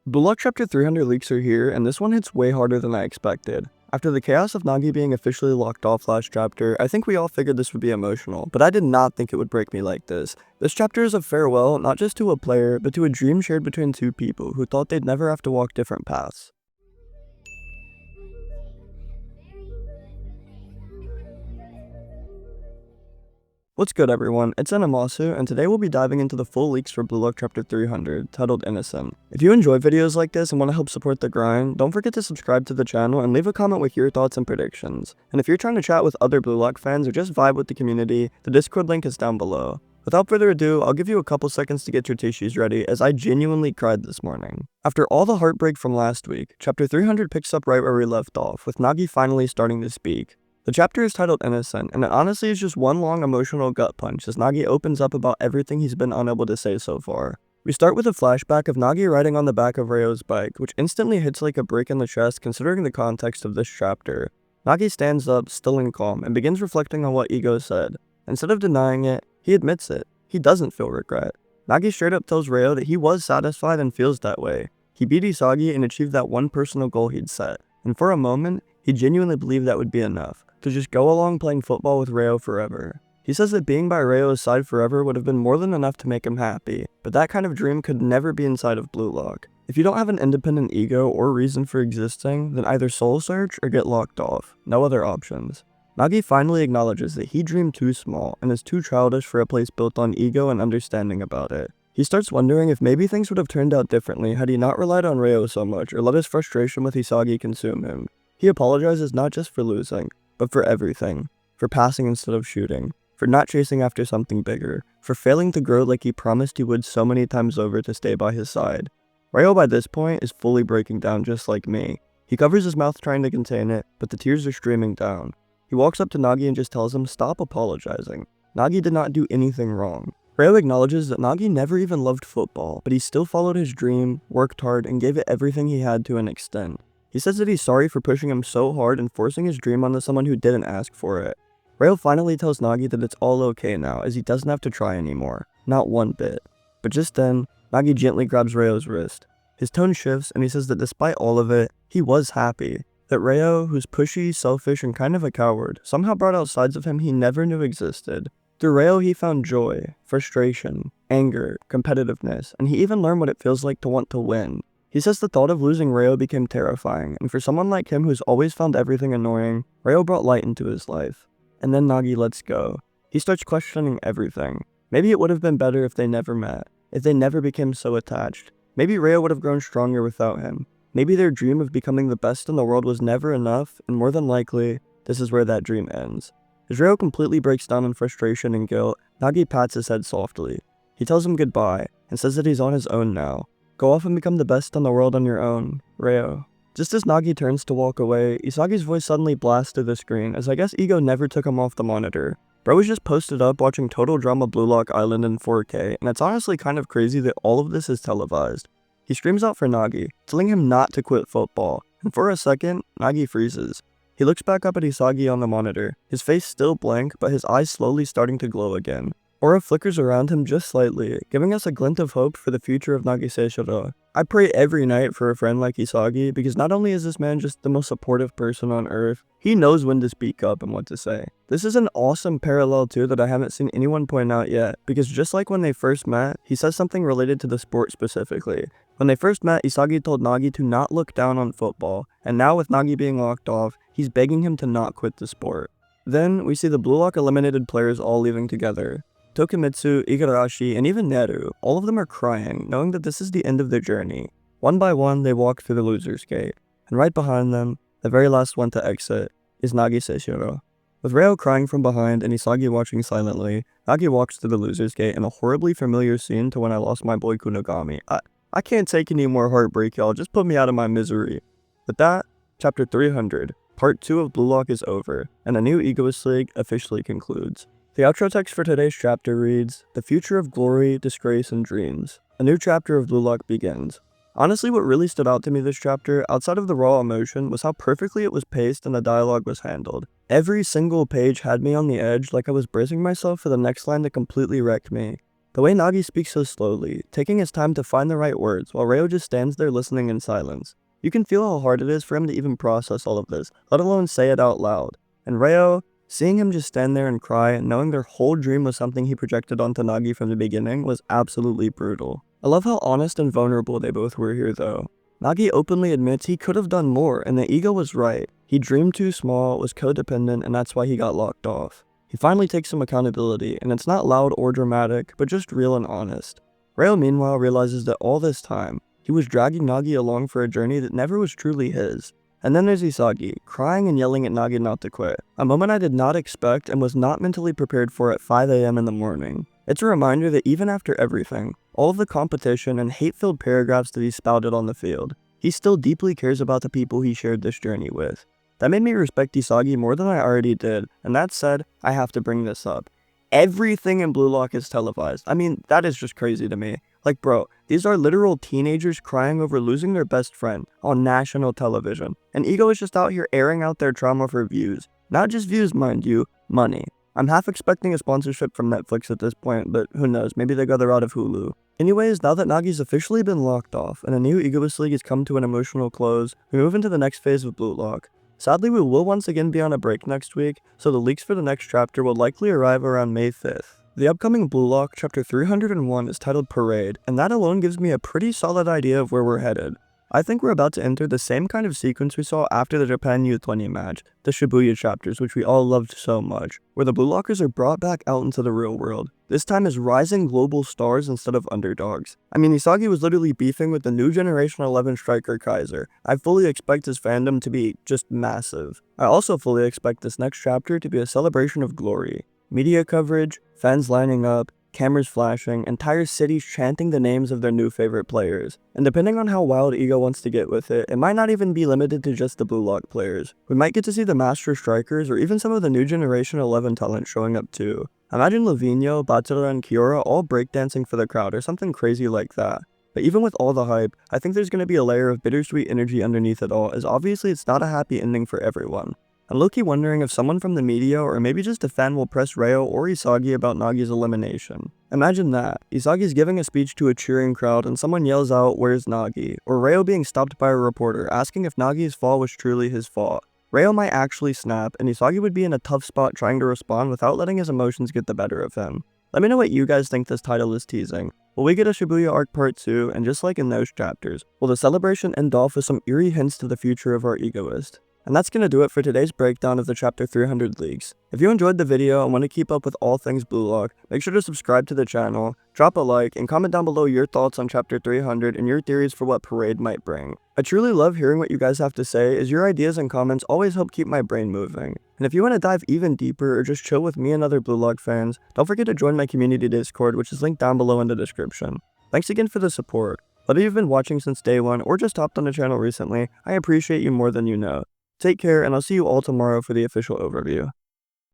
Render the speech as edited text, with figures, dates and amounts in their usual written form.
Bluelock Chapter 300 leaks are here, and this one hits way harder than I expected. After the chaos of Nagi being officially locked off last chapter, I think we all figured this would be emotional, but I did not think it would break me like this. This chapter is a farewell not just to a player, but to a dream shared between two people who thought they'd never have to walk different paths. What's good everyone, it's Animasu, and today we'll be diving into the full leaks for Bluelock Chapter 300, titled Innocent. If you enjoy videos like this and want to help support the grind, don't forget to subscribe to the channel and leave a comment with your thoughts and predictions. And if you're trying to chat with other Bluelock fans or just vibe with the community, the Discord link is down below. Without further ado, I'll give you a couple seconds to get your tissues ready, as I genuinely cried this morning. After all the heartbreak from last week, Chapter 300 picks up right where we left off, with Nagi finally starting to speak. The chapter is titled Innocent, and it honestly is just one long emotional gut punch as Nagi opens up about everything he's been unable to say so far. We start with a flashback of Nagi riding on the back of Ryo's bike, which instantly hits like a brick in the chest considering the context of this chapter. Nagi stands up, still and calm, and begins reflecting on what Ego said. Instead of denying it, he admits it. He doesn't feel regret. Nagi straight up tells Ryo that he was satisfied and feels that way. He beat Isagi and achieved that one personal goal he'd set, and for a moment, he genuinely believed that would be enough. To just go along playing football with Ryo forever. He says that being by Ryo's side forever would have been more than enough to make him happy, but that kind of dream could never be inside of Bluelock. If you don't have an independent ego or reason for existing, then either soul search or get locked off. No other options. Nagi finally acknowledges that he dreamed too small and is too childish for a place built on ego and understanding about it. He starts wondering if maybe things would have turned out differently had he not relied on Ryo so much or let his frustration with Isagi consume him. He apologizes not just for losing, but for everything. For passing instead of shooting. For not chasing after something bigger. For failing to grow like he promised he would so many times over to stay by his side. Ryo by this point is fully breaking down just like me. He covers his mouth trying to contain it, but the tears are streaming down. He walks up to Nagi and just tells him stop apologizing. Nagi did not do anything wrong. Ryo acknowledges that Nagi never even loved football, but he still followed his dream, worked hard, and gave it everything he had to an extent. He says that he's sorry for pushing him so hard and forcing his dream onto someone who didn't ask for it. Ryo finally tells Nagi that it's all okay now, as he doesn't have to try anymore. Not one bit. But just then, Nagi gently grabs Ryo's wrist. His tone shifts, and he says that despite all of it, he was happy. That Ryo, who's pushy, selfish, and kind of a coward, somehow brought out sides of him he never knew existed. Through Ryo, he found joy, frustration, anger, competitiveness, and he even learned what it feels like to want to win. He says the thought of losing Ryo became terrifying, and for someone like him who's always found everything annoying, Ryo brought light into his life. And then Nagi lets go. He starts questioning everything. Maybe it would have been better if they never met, if they never became so attached. Maybe Ryo would have grown stronger without him. Maybe their dream of becoming the best in the world was never enough, and more than likely, this is where that dream ends. As Ryo completely breaks down in frustration and guilt, Nagi pats his head softly. He tells him goodbye, and says that he's on his own now. Go off and become the best in the world on your own, Ryo. Just as Nagi turns to walk away, Isagi's voice suddenly blasts through the screen, as I guess Ego never took him off the monitor. Bro was just posted up watching Total Drama Bluelock Island in 4K, and it's honestly kind of crazy that all of this is televised. He screams out for Nagi, telling him not to quit football, and for a second, Nagi freezes. He looks back up at Isagi on the monitor, his face still blank, but his eyes slowly starting to glow again. Aura flickers around him just slightly, giving us a glint of hope for the future of Nagi Seishiro. I pray every night for a friend like Isagi, because not only is this man just the most supportive person on earth, he knows when to speak up and what to say. This is an awesome parallel too that I haven't seen anyone point out yet, because just like when they first met, he says something related to the sport specifically. When they first met, Isagi told Nagi to not look down on football, and now with Nagi being locked off, he's begging him to not quit the sport. Then, we see the Bluelock eliminated players all leaving together. Tokimitsu, Igarashi, and even Neru, all of them are crying, knowing that this is the end of their journey. One by one, they walk through the loser's gate, and right behind them, the very last one to exit, is Nagi Seishiro. With Ryo crying from behind and Isagi watching silently, Nagi walks through the loser's gate in a horribly familiar scene to when I lost my boy Kunogami. I can't take any more heartbreak, y'all, just put me out of my misery. With that, chapter 300, part 2 of Bluelock is over, and a new Egoist League officially concludes. The outro text for today's chapter reads, "The future of glory, disgrace, and dreams. A new chapter of Bluelock begins." Honestly, what really stood out to me this chapter, outside of the raw emotion, was how perfectly it was paced and the dialogue was handled. Every single page had me on the edge, like I was bracing myself for the next line to completely wreck me. The way Nagi speaks so slowly, taking his time to find the right words, while Reo just stands there listening in silence. You can feel how hard it is for him to even process all of this, let alone say it out loud. And Reo, seeing him just stand there and cry, and knowing their whole dream was something he projected onto Nagi from the beginning, was absolutely brutal. I love how honest and vulnerable they both were here though. Nagi openly admits he could have done more, and the ego was right. He dreamed too small, was codependent, and that's why he got locked off. He finally takes some accountability, and it's not loud or dramatic, but just real and honest. Reo meanwhile realizes that all this time, he was dragging Nagi along for a journey that never was truly his. And then there's Isagi, crying and yelling at Nagi not to quit, a moment I did not expect and was not mentally prepared for at 5 AM in the morning. It's a reminder that even after everything, all of the competition and hate-filled paragraphs that he spouted on the field, he still deeply cares about the people he shared this journey with. That made me respect Isagi more than I already did, and that said, I have to bring this up. Everything in Blue Lock is televised. I mean, that is just crazy to me. Like bro, these are literal teenagers crying over losing their best friend on national television, and Ego is just out here airing out their trauma for views. Not just views, mind you, money. I'm half expecting a sponsorship from Netflix at this point, but who knows, maybe they got the route of Hulu. Anyways, now that Nagi's officially been locked off, and a new Egoist League has come to an emotional close, we move into the next phase of Blue Lock. Sadly, we will once again be on a break next week, so the leaks for the next chapter will likely arrive around May 5th. The upcoming Blue Lock, chapter 301, is titled Parade, and that alone gives me a pretty solid idea of where we're headed. I think we're about to enter the same kind of sequence we saw after the Japan U20 match, the Shibuya chapters, which we all loved so much, where the Blue Lockers are brought back out into the real world, this time as rising global stars instead of underdogs. I mean, Isagi was literally beefing with the new Generation 11 striker Kaiser. I fully expect his fandom to be just massive. I also fully expect this next chapter to be a celebration of glory. Media coverage, fans lining up, cameras flashing, entire cities chanting the names of their new favorite players. And depending on how wild Ego wants to get with it, it might not even be limited to just the Blue Lock players. We might get to see the Master Strikers or even some of the new Generation 11 talent showing up too. Imagine Lavinho, Batsura, and Kiora all breakdancing for the crowd or something crazy like that. But even with all the hype, I think there's going to be a layer of bittersweet energy underneath it all, as obviously it's not a happy ending for everyone. I'm low-key wondering if someone from the media or maybe just a fan will press Reo or Isagi about Nagi's elimination. Imagine that, Isagi's giving a speech to a cheering crowd and someone yells out, "Where's Nagi?" Or Reo being stopped by a reporter asking if Nagi's fall was truly his fault. Reo might actually snap, and Isagi would be in a tough spot trying to respond without letting his emotions get the better of him. Let me know what you guys think this title is teasing. Will we get a Shibuya arc part 2, and just like in those chapters, will the celebration end off with some eerie hints to the future of our Egoist? And that's gonna do it for today's breakdown of the chapter 300 leaks. If you enjoyed the video and want to keep up with all things Blue Lock, make sure to subscribe to the channel, drop a like, and comment down below your thoughts on chapter 300 and your theories for what Parade might bring. I truly love hearing what you guys have to say, as your ideas and comments always help keep my brain moving. And if you want to dive even deeper or just chill with me and other Blue Lock fans, don't forget to join my community Discord, which is linked down below in the description. Thanks again for the support. Whether you've been watching since day one or just hopped on the channel recently, I appreciate you more than you know. Take care, and I'll see you all tomorrow for the official overview.